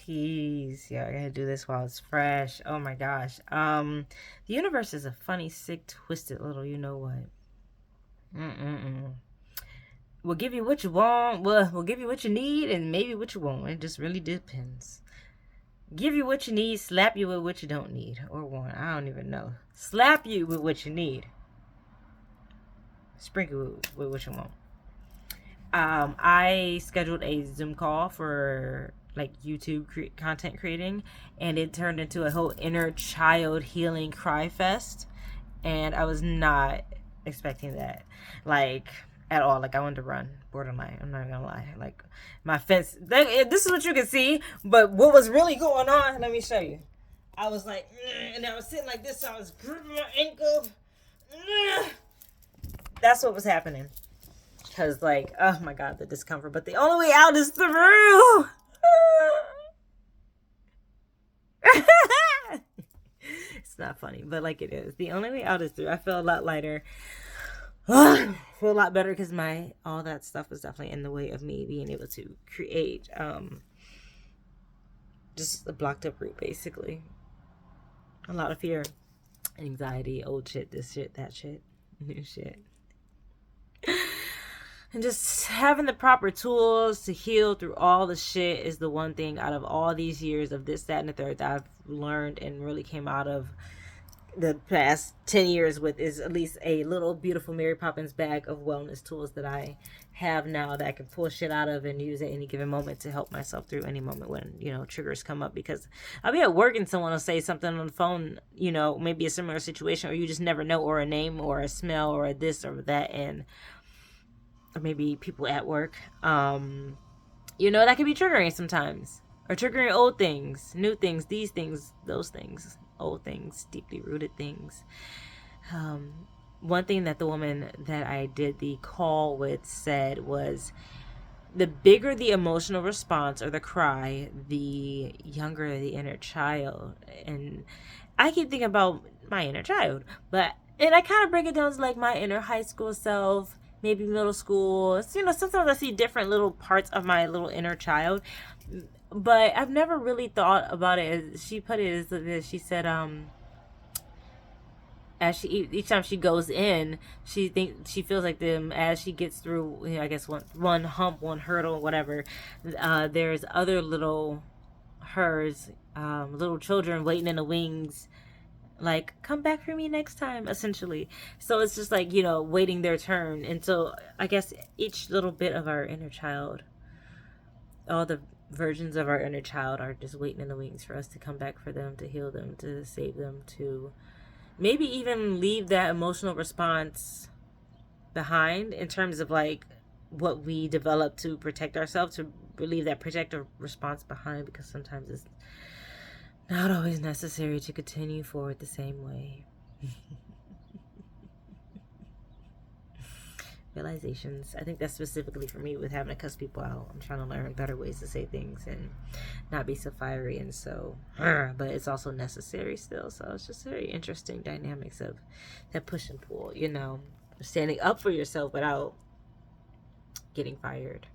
Peace. Yeah, I gotta do this while it's fresh. Oh my gosh. The universe is a funny, sick, twisted little you know what. Mm-mm-mm. We'll give you what you want. We'll give you what you need and maybe what you want. It just really depends. Give you what you need, slap you with what you don't need or want. I don't even know. Slap you with what you need. Sprinkle with what you want. I scheduled a Zoom call for like YouTube content creating, and it turned into a whole inner child healing cry fest, and I was not expecting that, like at all. Like I wanted to run, borderline. I'm not gonna lie. Like my fence. This is what you can see, but what was really going on? Let me show you. I was like, and I was sitting like this. So I was gripping my ankle. That's what was happening. Because, like, oh my god, the discomfort. But the only way out is through. It's not funny, but like it is. The only way out is through. I feel a lot lighter. I feel a lot better because all that stuff was definitely in the way of me being able to create just a blocked up route, basically. A lot of fear, anxiety, old shit, this shit, that shit, new shit. And just having the proper tools to heal through all the shit is the one thing out of all these years of this, that, and the third that I've learned and really came out of the past 10 years with, is at least a little beautiful Mary Poppins bag of wellness tools that I have now that I can pull shit out of and use at any given moment to help myself through any moment when, triggers come up. Because I'll be at work and someone will say something on the phone, maybe a similar situation, or you just never know, or a name or a smell or a this or that, and or maybe people at work, that can be triggering sometimes. Or triggering old things, new things, these things, those things, old things, deeply rooted things. One thing that the woman that I did the call with said was, the bigger the emotional response or the cry, the younger the inner child. And I keep thinking about my inner child, and I kind of break it down to like my inner high school self, maybe middle school. Sometimes I see different little parts of my little inner child, but I've never really thought about it as she put it as this. She said, as each time she goes in, she feels like them as she gets through. I guess one hump, one hurdle, whatever. There's other little hers, little children waiting in the wings, like, come back for me next time, essentially. So it's just like, waiting their turn. And so I guess each little bit of our inner child, all the versions of our inner child are just waiting in the wings for us to come back for them, to heal them, to save them, to maybe even leave that emotional response behind, in terms of like what we develop to protect ourselves, to leave that protective response behind, because sometimes it's not always necessary to continue forward the same way. Realizations. I think that's specifically for me with having to cuss people out. I'm trying to learn better ways to say things and not be so fiery and so, but it's also necessary still. So it's just very interesting dynamics of that push and pull, standing up for yourself without getting fired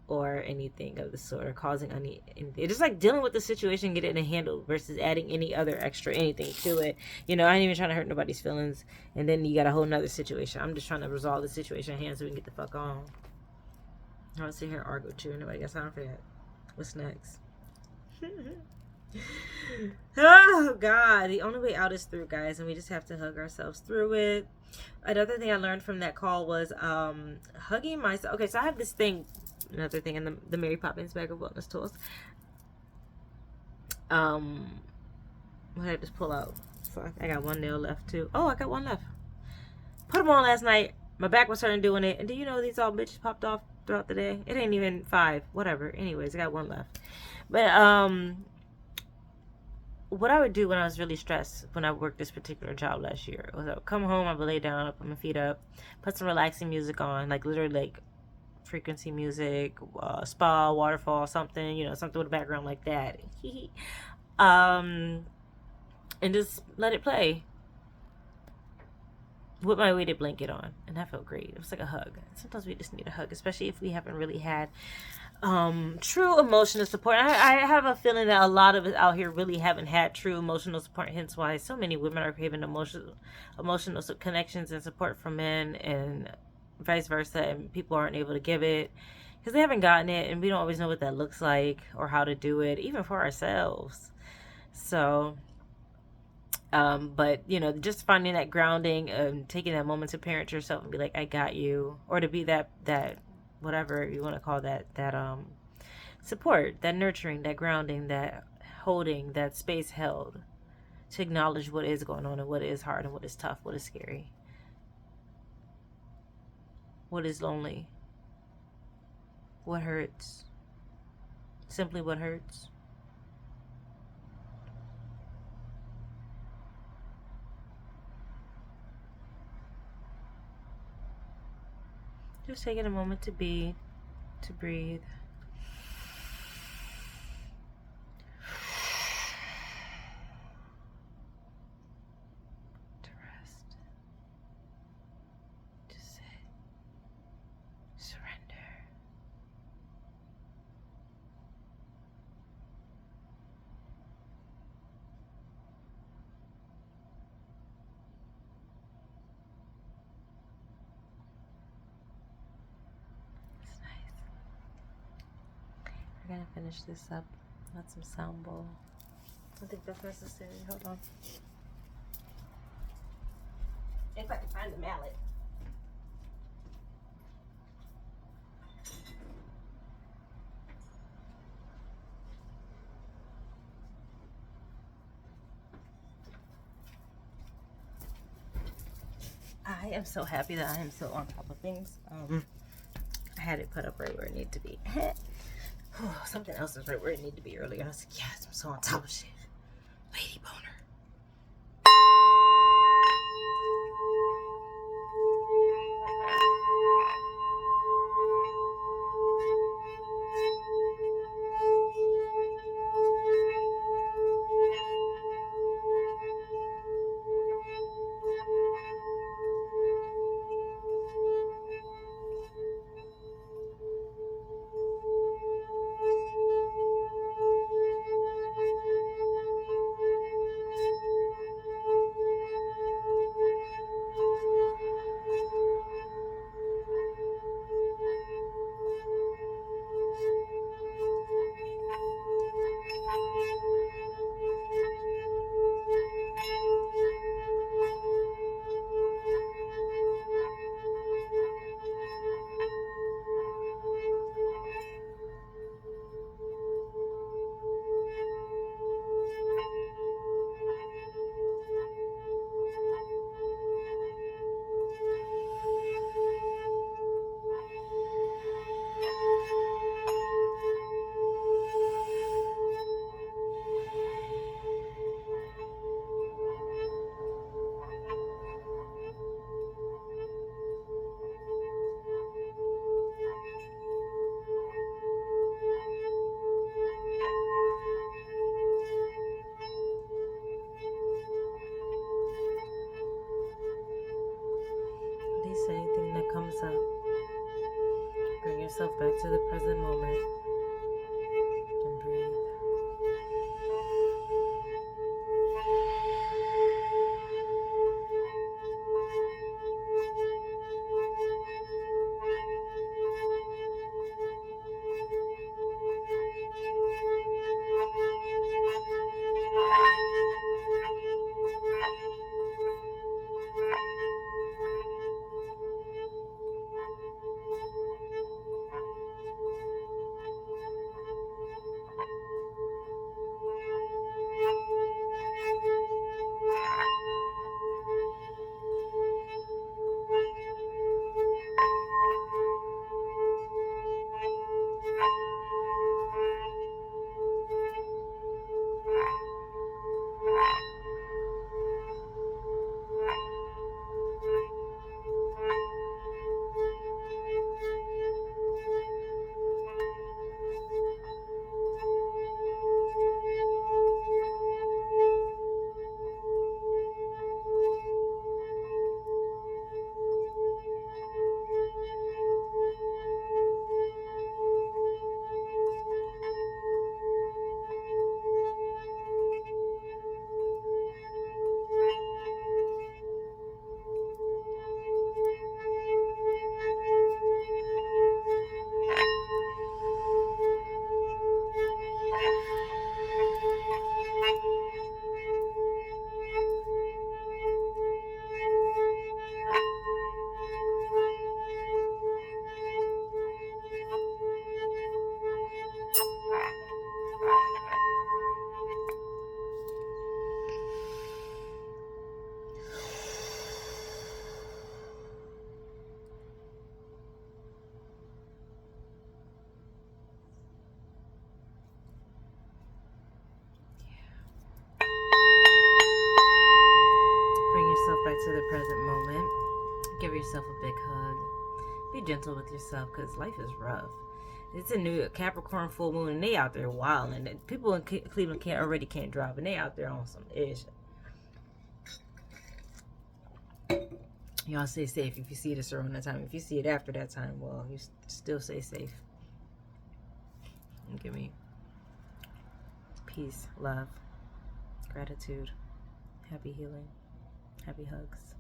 or anything of the sort, or causing anything. Just like dealing with the situation, get it in a handle versus adding any other extra anything to it. I ain't even trying to hurt nobody's feelings, and then you got a whole nother situation. I'm just trying to resolve the situation at hand so we can get the fuck on. I don't sit here and argue with you. Nobody got time for that. What's next? Oh god, the only way out is through, guys, and we just have to hug ourselves through it. Another thing I learned from that call was hugging myself. Okay, so I have this thing, another thing in the Mary Poppins bag of wellness tools. What did I just pull out? So I got one nail left too. Oh, I got one left. Put them on last night. My back was hurting doing it. And do you know these all bitches popped off throughout the day? It ain't even 5. Whatever. Anyways, I got one left. But what I would do when I was really stressed, when I worked this particular job last year, was I would come home, I would lay down, put my feet up, put some relaxing music on, like literally like frequency music, spa, waterfall, something, something with a background like that. And just let it play with my weighted blanket on, and that felt great. It was like a hug. Sometimes we just need a hug, especially if we haven't really had True emotional support. I have a feeling that a lot of us out here really haven't had true emotional support, hence why so many women are craving emotional connections and support from men, and vice versa, and people aren't able to give it because they haven't gotten it, and we don't always know what that looks like or how to do it, even for ourselves. So but just finding that grounding and taking that moment to parent yourself and be like, I got you, or to be that whatever you want to call that support, that nurturing, that grounding, that holding, that space held, to acknowledge what is going on and what is hard and what is tough, what is scary, what is lonely, what hurts, simply what hurts. Just taking a moment to be, to breathe, to rest, to sit, surrender. It's nice. We're gonna finish this up. Let some sound bowl. I think that's necessary. Hold on. If I can find the mallet. I am so happy that I am so on top of things. I had it put up right where it needed to be. Something else is right where it needed to be earlier. I was like, yes, I'm so on top of shit. Lady boner. yourself a big hug. Be gentle with yourself because life is rough. It's a new Capricorn full moon and they out there wild, and people in Cleveland can't drive, and they out there on some ish. Y'all stay safe if you see this around that time. If you see it after that time, well, you still stay safe. And give me peace, love, gratitude, happy healing, happy hugs.